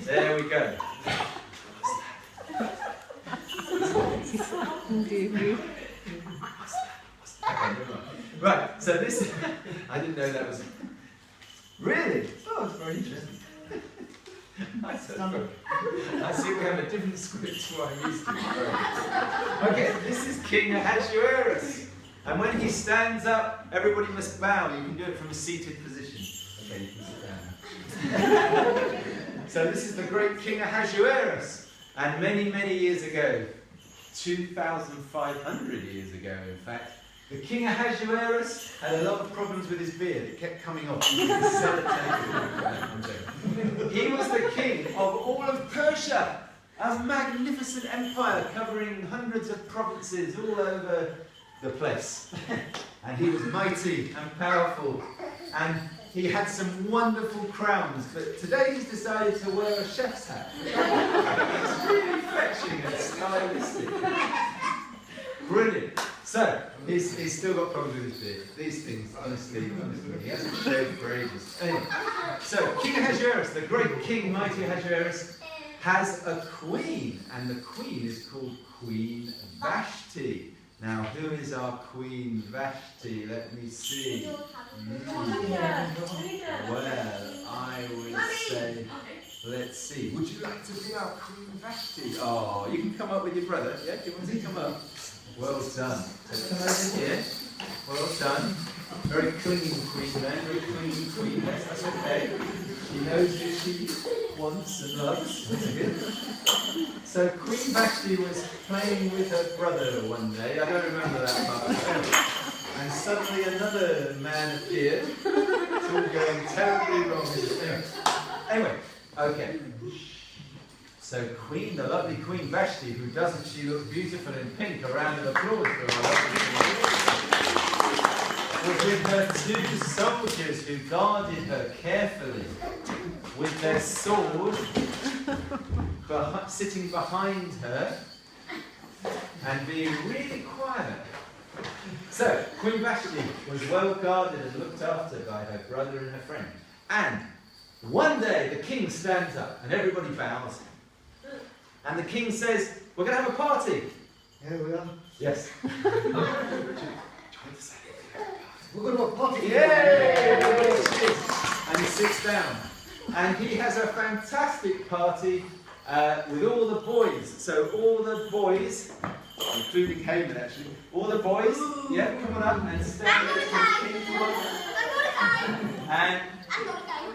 There we go. Right, so this, I didn't know that was, really? Oh, it's very interesting. I see we have a different script to what I'm used to. Okay, this is King Ahasuerus. And when he stands up, everybody must bow. You can do it from a seated position. Okay, you can sit down. So this is the great King Ahasuerus. And many, many years ago, 2,500 years ago in fact, the King Ahasuerus had a lot of problems with his beard. It kept coming off. He was the king of all of Persia, a magnificent empire covering hundreds of provinces all over the place. And he was mighty and powerful. And he had some wonderful crowns. But today he's decided to wear a chef's hat. It's really fetching and stylistic. Brilliant. So, he's still got problems with his beard. These things, honestly, he hasn't shaved for ages. Anyway, so King Ahasuerus, the great king, mighty Ahasuerus, has a queen, and the queen is called Queen Vashti. Now, who is our Queen Vashti? Let me see. Well, I would say, let's see. Would you like to be our Queen Vashti? Oh, you can come up with your brother. Yeah, do you want to come up? Well done. So come over here. Well done. Very clean queen then, very clean queen. That's okay. She knows who she wants and loves. That's good. So Queen Vashti was playing with her brother one day. I don't remember that part. And suddenly another man appeared. It's all going terribly wrong. Anyway, okay. So the lovely Queen Vashti, who doesn't she look beautiful in pink? A round of applause for our lovely Queen, was with her two soldiers who guarded her carefully with their sword sitting behind her and being really quiet. So Queen Vashti was well guarded and looked after by her brother and her friend. And one day the king stands up and everybody bows. And the king says, we're going to have a party. Here we are. Yes. We're going to have a party. Yay! And he sits down. And he has a fantastic party with all the boys. So all the boys, including Haman actually, all the boys, yeah, come on up and stand next to the king.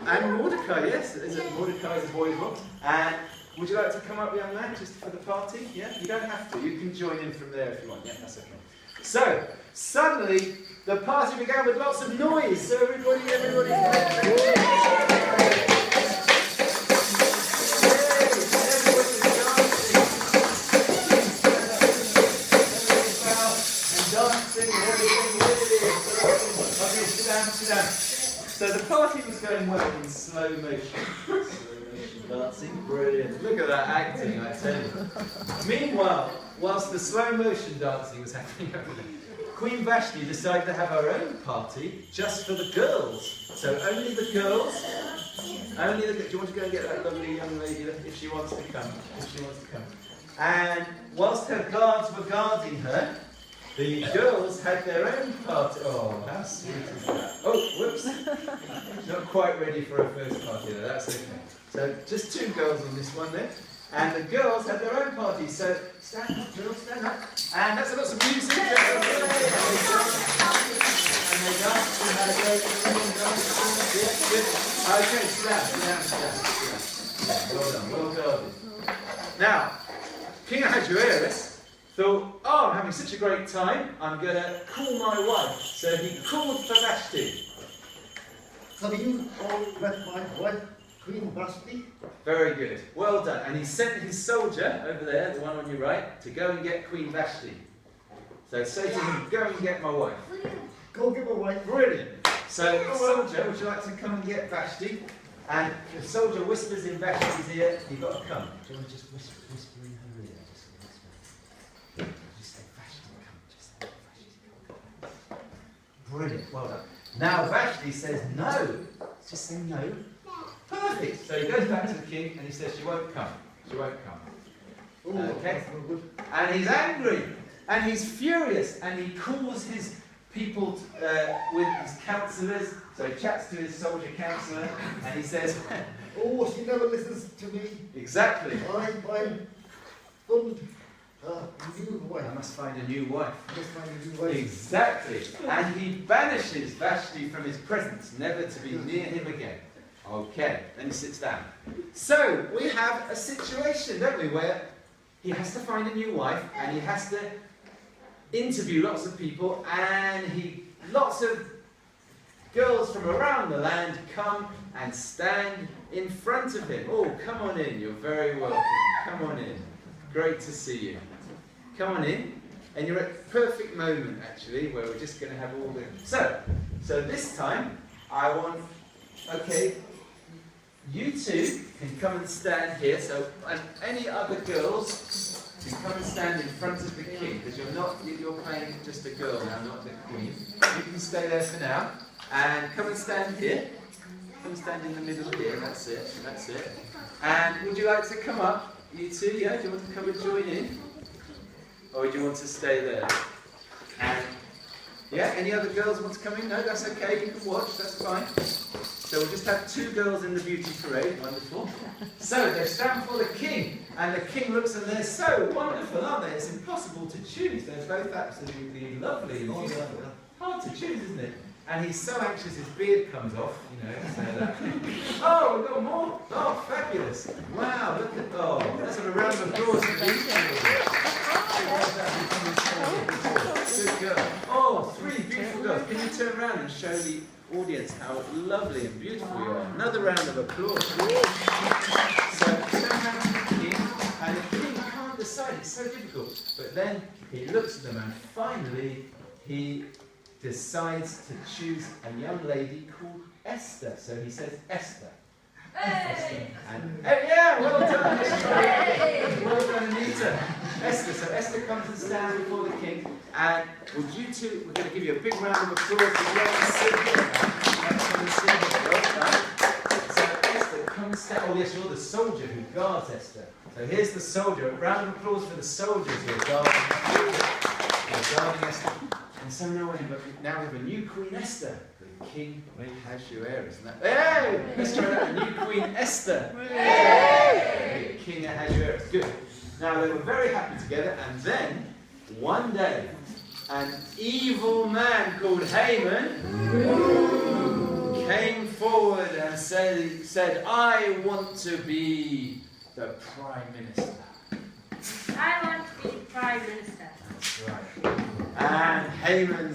And Mordecai, yes. Is it Mordecai's a boy as well? And would you like to come up, young man, just for the party? Yeah? You don't have to. You can join in from there if you want. Yeah, that's okay. So, suddenly, the party began with lots of noise. So everybody. Sit down. So the party was going well in slow motion. Dancing, brilliant. Look at that acting, I tell you. Meanwhile, whilst the slow motion dancing was happening over there, Queen Vashti decided to have her own party just for the girls. So only the girls, do you want to go and get that lovely young lady if she wants to come? And whilst her guards were guarding her, the girls had their own party. Oh, how sweet is that? Oh, whoops. Not quite ready for her first party though, that's okay. So just two girls on this one then. And the girls had their own party. So stand up, girls, stand up. And that's lots of music. And they danced and had a great dance. Yeah, good. Okay, sit down. Well done, well guarded. Now, King Ahasuerus thought, oh, I'm having such a great time, I'm going to call my wife. So he called for Vashti. So you all met my wife, Queen Vashti? Very good. Well done. And he sent his soldier over there, the one on your right, to go and get Queen Vashti. So say to him, go and get my wife. Go get my wife. Brilliant. So, soldier, would you like to come and get Vashti? And the soldier whispers in Vashti's ear, you've got to come. Do you want to just whisper in her ear? Just say, Vashti, come. Just say, Vashti, come. Brilliant. Well done. Now Vashti says no. Just say no. perfect. So he goes back to the king and he says, she won't come. She won't come. Okay? And he's angry. And he's furious. And he calls his people with his counsellors. So he chats to his soldier counsellor. And he says, oh, she never listens to me. exactly. I find a new wife. I must find a new wife. I must find a new wife. Exactly. And he banishes Vashti from his presence, never to be near him again. Okay, then he sits down. So, we have a situation, don't we, where he has to find a new wife, and he has to interview lots of people, and lots of girls from around the land come and stand in front of him. Oh, come on in, you're very welcome. Come on in. Great to see you. Come on in. And you're at the perfect moment, actually, where we're just going to have all the... So this time, I want... Okay, you two can come and stand here. So, and any other girls can come and stand in front of the king, because you're playing just a girl now, not the queen. You can stay there for now. And come and stand here. Come and stand in the middle here. That's it. That's it. And would you like to come up? You two, yeah? Do you want to come and join in? Or do you want to stay there? And, yeah? Any other girls want to come in? No, that's okay. You can watch. That's fine. So we'll just have two girls in the beauty parade. Wonderful. So they stand before the king. And the king looks and they're so wonderful, aren't they? It's impossible to choose. They're both absolutely lovely and beautiful. Hard to choose, isn't it? And he's so anxious his beard comes off, you know, so that... Oh, we've got more! Oh, fabulous! Wow, look at... Oh, let's have a round of applause for these two. Good girl. Oh, three beautiful girls. Can you turn around and show the audience how lovely and beautiful you are? Another round of applause. So, turn around to the king, and the king can't decide. It's so difficult. But then he looks at them, and finally he decides to choose a young lady called Esther. So he says, Esther. Hey! And, yeah, well done. Hey! Well done, Anita. Esther. So Esther comes and stands before the king. And would you two, we're going to give you a big round of applause as well. Come and sit here. Well done. So Esther, come and stand. Oh yes, you're the soldier who guards Esther. So here's the soldier. A round of applause for the soldiers who are guarding Esther. And so now we have a new Queen Esther, the King Ahasuerus. Hey! Let's try that. A new Queen Esther. Hey! King Ahasuerus. Good. Now they were very happy together, and then one day, an evil man called Haman came forward and said, I want to be the Prime Minister. I want to be Prime Minister. That's right. And Haman,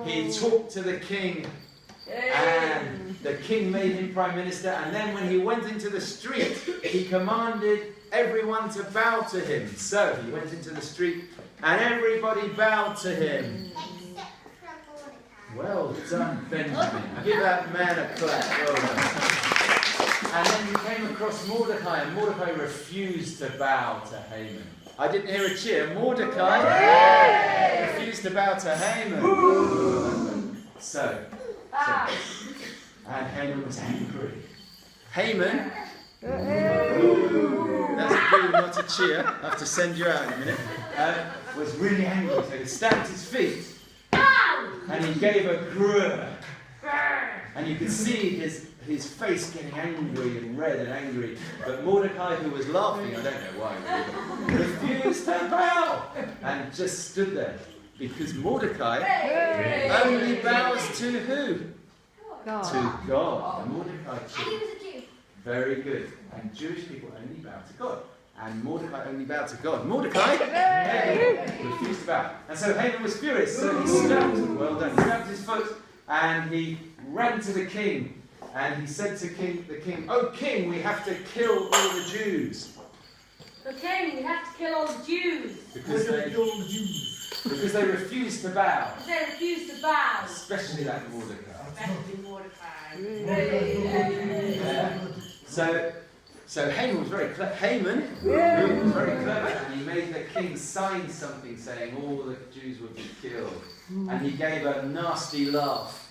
he talked to the king, and the king made him Prime Minister, and then when he went into the street, he commanded everyone to bow to him. So he went into the street, and everybody bowed to him. Well done, Benjamin. Give that man a clap. Well done. And then he came across Mordecai, and Mordecai refused to bow to Haman. I didn't hear a cheer. Mordecai refused to bow to Haman. So, and Haman was angry. Haman, that's a boo, not a cheer. I have to send you out in a minute. Was really angry, so he stamped his feet and he gave a grrr. And you could see his face getting angry and red and angry. But Mordecai, who was laughing, I don't know why, really, refused to bow and just stood there. Because Mordecai only bows to who? God. To God. And Mordecai too. And he was a Jew. Very good. And Jewish people only bow to God. And Mordecai only bowed to God. Mordecai refused to bow. And so Haman was furious. So he stamped, well done, he stamped his foot and he ran to the king. And he said to the king, "Oh king, we have to kill all the Jews." The king, we have to kill all the Jews. Because they refused to bow. Because they refused to bow. Especially that Mordecai. Especially Mordecai. So Haman was very clever. Haman was very clever, and he made the king sign something saying all the Jews would be killed. And he gave a nasty laugh.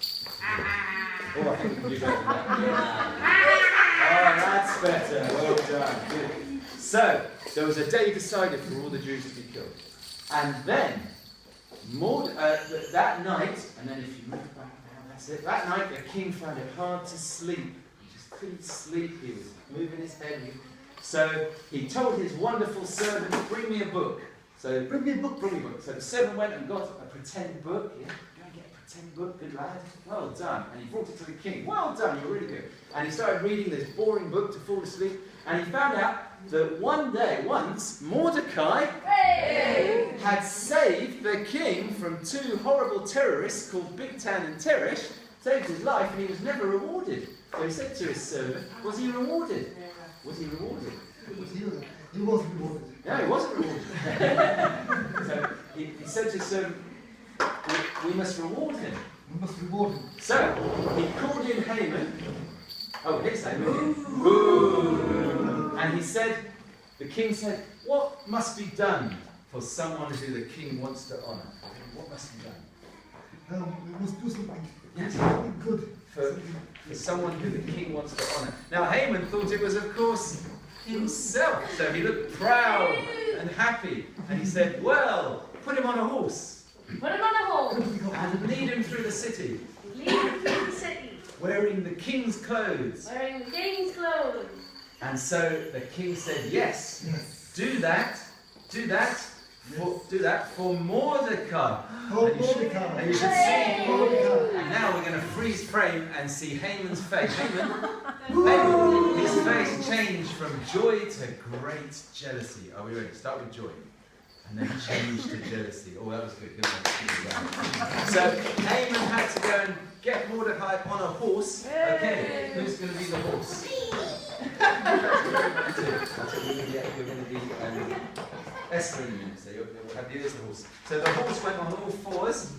Oh, I think we can do better than that. Oh, that's better. Well done. Good. So, there was a day decided for all the Jews to be killed. And then, that night, and then if you move back down, that's it. That night, the king found it hard to sleep. He just couldn't sleep. He was moving his head. So, he told his wonderful servant, bring me a book. So, bring me a book. So the servant went and got a pretend book. Yeah, go and get a pretend book, good lad. Well done. And he brought it to the king. Well done, you're really good. And he started reading this boring book to fall asleep. And he found out that once, Mordecai had saved the king from two horrible terrorists called Bigtan and Teresh, saved his life, and he was never rewarded. So he said to his servant, was he rewarded? Was he rewarded? He was rewarded. No, he wasn't rewarded. So he said to his servant, we must reward him. We must reward him. So he called in Haman. Oh, here's Haman. Ooh. And he said, the king said, what must be done for someone who the king wants to honour? What must be done? We must do something. Yes. Something good. For someone who the king wants to honour. Now Haman thought it was, of course, himself. So he looked proud and happy. And he said, well, put him on a horse. Put him on a horse. And lead him through the city. Lead him through the city. Wearing the king's clothes. Wearing the king's clothes. And so the king said, yes, do that for Mordecai. Oh, And you should see Mordecai. And now we're going to freeze frame and see Haman's face. Haman, his face changed from joy to great jealousy. Are we ready? Start with joy. And then change to jealousy. Oh, that was good. Good one. So Haman had to go and get Mordecai on a horse. Okay, who's going to be the horse? You're going to be Esther in a minute, so you'll have you as the horse. So the horse went on all fours.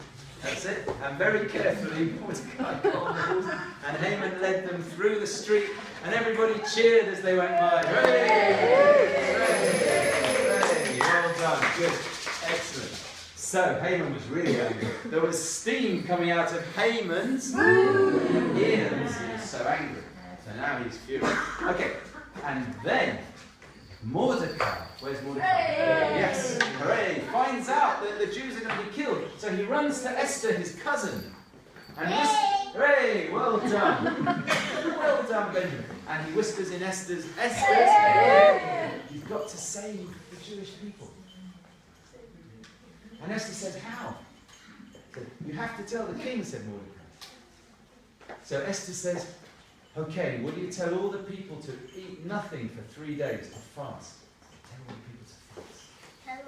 That's it. And very carefully, Mordecai got on the horse, and Haman led them through the street, and everybody cheered as they went by. Hooray! Hooray! Well done. Good. Excellent. So Haman was really angry. There was steam coming out of Haman's ears. He was so angry. So now he's furious. Okay. And then Mordecai, where's Mordecai? Yes, hooray, finds out that the Jews are going to be killed. So he runs to Esther, his cousin, and hooray, well done. Well done, Benjamin. And he whispers in Esther's, you've got to save the Jewish people. And Esther says, how? So, you have to tell the king, said Mordecai. So Esther says, okay, will you tell all the people to eat nothing for 3 days, to fast? Tell all the people to fast.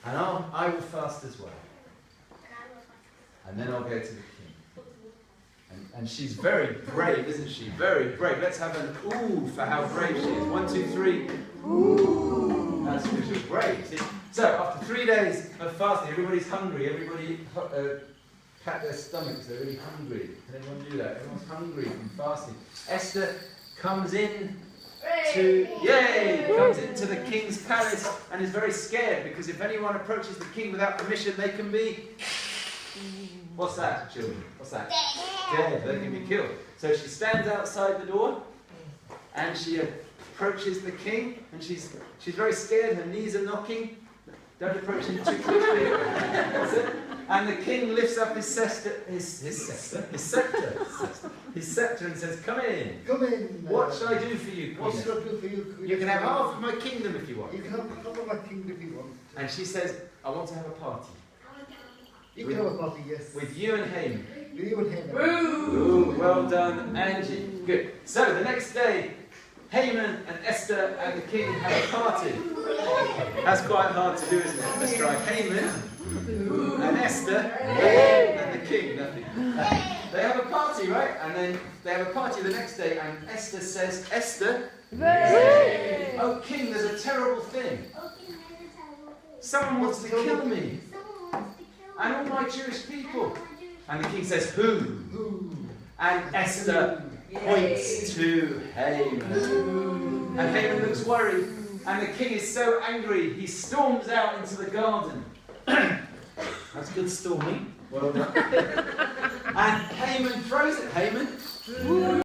And I will fast as well. And then I'll go to the king. And she's very brave, isn't she? Very brave. Let's have an ooh for how brave she is. 1, 2, 3. Ooh. That's because she's brave. See? So, after 3 days of fasting, everybody's hungry. Everybody pat their stomachs, they're really hungry. Can anyone do that? Everyone's hungry from fasting. Esther comes in comes into the king's palace and is very scared, because if anyone approaches the king without permission, they can be... What's that, children? What's that? Dead. They can be killed. So she stands outside the door and she approaches the king, and she's very scared. Her knees are knocking. Don't approach him too quickly. That's it. And the king lifts up his scepter, and says, come in. Come in. What shall I do for you, What Queen? shall I do for you, Queen? You can have half of my kingdom if you want. You can have half of my kingdom if you want. And she says, I want to have a party. You can have a party, yes. With you and Haman. With you and Haman. Ooh, well done, Angie. Good. So the next day, Haman and Esther and the king have a party. That's quite hard to do, isn't it? Let's try Haman and Esther and the king. Nothing. They have a party, right? And then they have a party the next day, and Esther says, Esther, oh king, there's a terrible thing. Someone wants to kill me. And all my Jewish people. And the king says, who? And Esther points to Haman. And Haman looks worried. And the king is so angry, he storms out into the garden. That's good storming. Well done. And Heyman throws it. Heyman.